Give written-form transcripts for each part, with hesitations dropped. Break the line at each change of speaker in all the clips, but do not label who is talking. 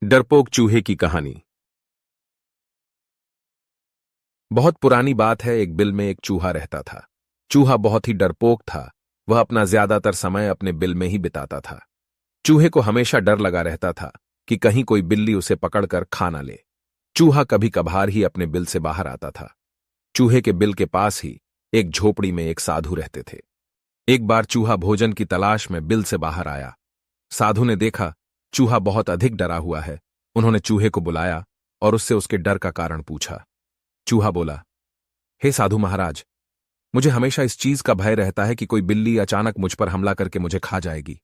डरपोक चूहे की कहानी। बहुत पुरानी बात है। एक बिल में एक चूहा रहता था। चूहा बहुत ही डरपोक था। वह अपना ज्यादातर समय अपने बिल में ही बिताता था। चूहे को हमेशा डर लगा रहता था कि कहीं कोई बिल्ली उसे पकड़कर खा ना ले। चूहा कभी कभार ही अपने बिल से बाहर आता था। चूहे के बिल के पास ही एक झोपड़ी में एक साधु रहते थे। एक बार चूहा भोजन की तलाश में बिल से बाहर आया। साधु ने देखा चूहा बहुत अधिक डरा हुआ है। उन्होंने चूहे को बुलाया और उससे उसके डर का कारण पूछा। चूहा बोला, हे साधु महाराज, मुझे हमेशा इस चीज का भय रहता है कि कोई बिल्ली अचानक मुझ पर हमला करके मुझे खा जाएगी।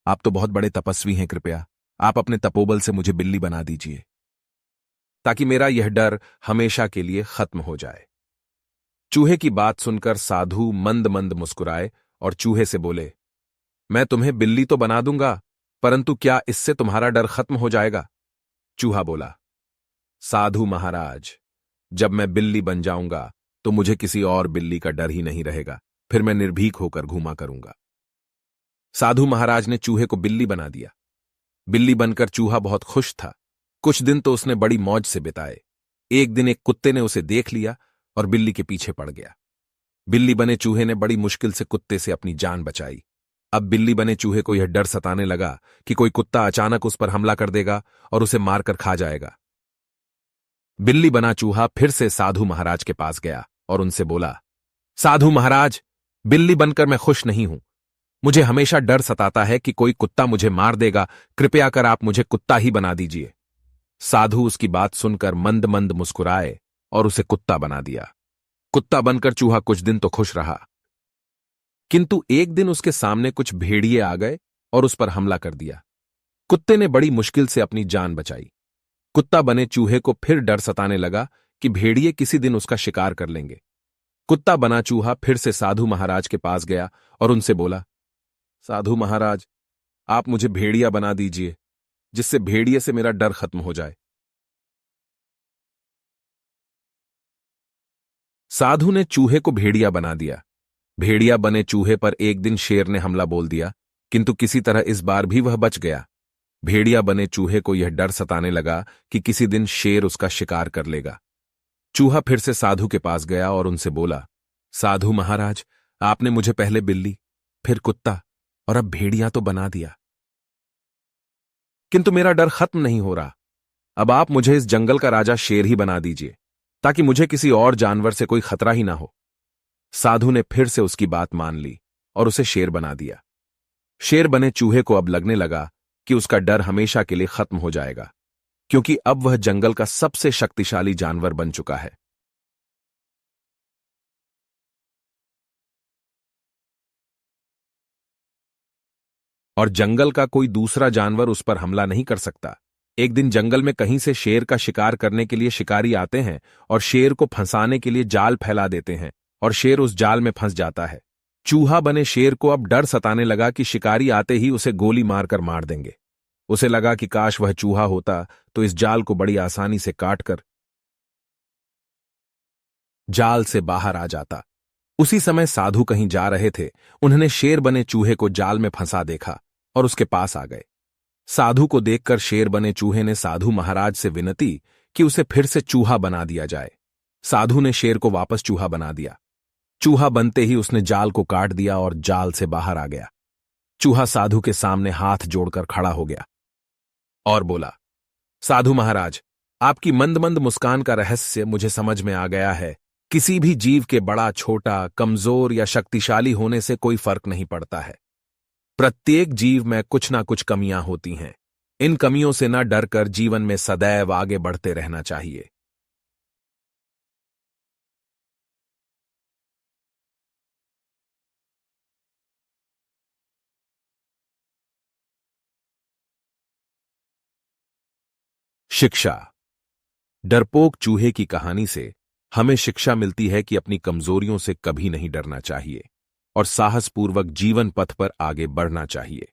आप तो बहुत बड़े तपस्वी हैं, कृपया आप अपने तपोबल से मुझे बिल्ली बना दीजिए ताकि मेरा यह डर हमेशा के लिए खत्म हो जाए। चूहे की बात सुनकर साधु मंद मंद मुस्कुराए और चूहे से बोले, मैं तुम्हें बिल्ली तो बना दूंगा, परंतु क्या इससे तुम्हारा डर खत्म हो जाएगा? चूहा बोला, साधु महाराज, जब मैं बिल्ली बन जाऊंगा तो मुझे किसी और बिल्ली का डर ही नहीं रहेगा। फिर मैं निर्भीक होकर घूमा करूंगा। साधु महाराज ने चूहे को बिल्ली बना दिया। बिल्ली बनकर चूहा बहुत खुश था। कुछ दिन तो उसने बड़ी मौज से बिताए। एक दिन एक कुत्ते ने उसे देख लिया और बिल्ली के पीछे पड़ गया। बिल्ली बने चूहे ने बड़ी मुश्किल से कुत्ते से अपनी जान बचाई। अब बिल्ली बने चूहे को यह डर सताने लगा कि कोई कुत्ता अचानक उस पर हमला कर देगा और उसे मारकर खा जाएगा। बिल्ली बना चूहा फिर से साधु महाराज के पास गया और उनसे बोला, साधु महाराज, बिल्ली बनकर मैं खुश नहीं हूं। मुझे हमेशा डर सताता है कि कोई कुत्ता मुझे मार देगा। कृपया कर आप मुझे कुत्ता ही बना दीजिए। साधु उसकी बात सुनकर मंद मंद मुस्कुराए और उसे कुत्ता बना दिया। कुत्ता बनकर चूहा कुछ दिन तो खुश रहा, किंतु एक दिन उसके सामने कुछ भेड़िए आ गए और उस पर हमला कर दिया। कुत्ते ने बड़ी मुश्किल से अपनी जान बचाई। कुत्ता बने चूहे को फिर डर सताने लगा कि भेड़िए किसी दिन उसका शिकार कर लेंगे। कुत्ता बना चूहा फिर से साधु महाराज के पास गया और उनसे बोला, साधु महाराज, आप मुझे भेड़िया बना दीजिए जिससे भेड़िए से मेरा डर खत्म हो जाए। साधु ने चूहे को भेड़िया बना दिया। भेड़िया बने चूहे पर एक दिन शेर ने हमला बोल दिया, किंतु किसी तरह इस बार भी वह बच गया। भेड़िया बने चूहे को यह डर सताने लगा कि किसी दिन शेर उसका शिकार कर लेगा। चूहा फिर से साधु के पास गया और उनसे बोला, साधु महाराज, आपने मुझे पहले बिल्ली, फिर कुत्ता और अब भेड़िया तो बना दिया, किंतु मेरा डर खत्म नहीं हो रहा। अब आप मुझे इस जंगल का राजा शेर ही बना दीजिए ताकि मुझे किसी और जानवर से कोई खतरा ही ना हो। साधु ने फिर से उसकी बात मान ली और उसे शेर बना दिया। शेर बने चूहे को अब लगने लगा कि उसका डर हमेशा के लिए खत्म हो जाएगा, क्योंकि अब वह जंगल का सबसे शक्तिशाली जानवर बन चुका है। और जंगल का कोई दूसरा जानवर उस पर हमला नहीं कर सकता। एक दिन जंगल में कहीं से शेर का शिकार करने के लिए शिकारी आते हैं और शेर को फंसाने के लिए जाल फैला देते हैं और शेर उस जाल में फंस जाता है। चूहा बने शेर को अब डर सताने लगा कि शिकारी आते ही उसे गोली मारकर मार देंगे। उसे लगा कि काश वह चूहा होता तो इस जाल को बड़ी आसानी से काटकर जाल से बाहर आ जाता। उसी समय साधु कहीं जा रहे थे। उन्होंने शेर बने चूहे को जाल में फंसा देखा और उसके पास आ गए। साधु को देखकर शेर बने चूहे ने साधु महाराज से विनती कि उसे फिर से चूहा बना दिया जाए। साधु ने शेर को वापस चूहा बना दिया। चूहा बनते ही उसने जाल को काट दिया और जाल से बाहर आ गया। चूहा साधु के सामने हाथ जोड़कर खड़ा हो गया और बोला, साधु महाराज, आपकी मंद मंद मुस्कान का रहस्य मुझे समझ में आ गया है। किसी भी जीव के बड़ा छोटा, कमजोर या शक्तिशाली होने से कोई फर्क नहीं पड़ता है। प्रत्येक जीव में कुछ ना कुछ कमियां होती हैं। इन कमियों से न डरकर जीवन में सदैव आगे बढ़ते रहना चाहिए। शिक्षा। डरपोक चूहे की कहानी से हमें शिक्षा मिलती है कि अपनी कमजोरियों से कभी नहीं डरना चाहिए और साहसपूर्वक जीवन पथ पर आगे बढ़ना चाहिए।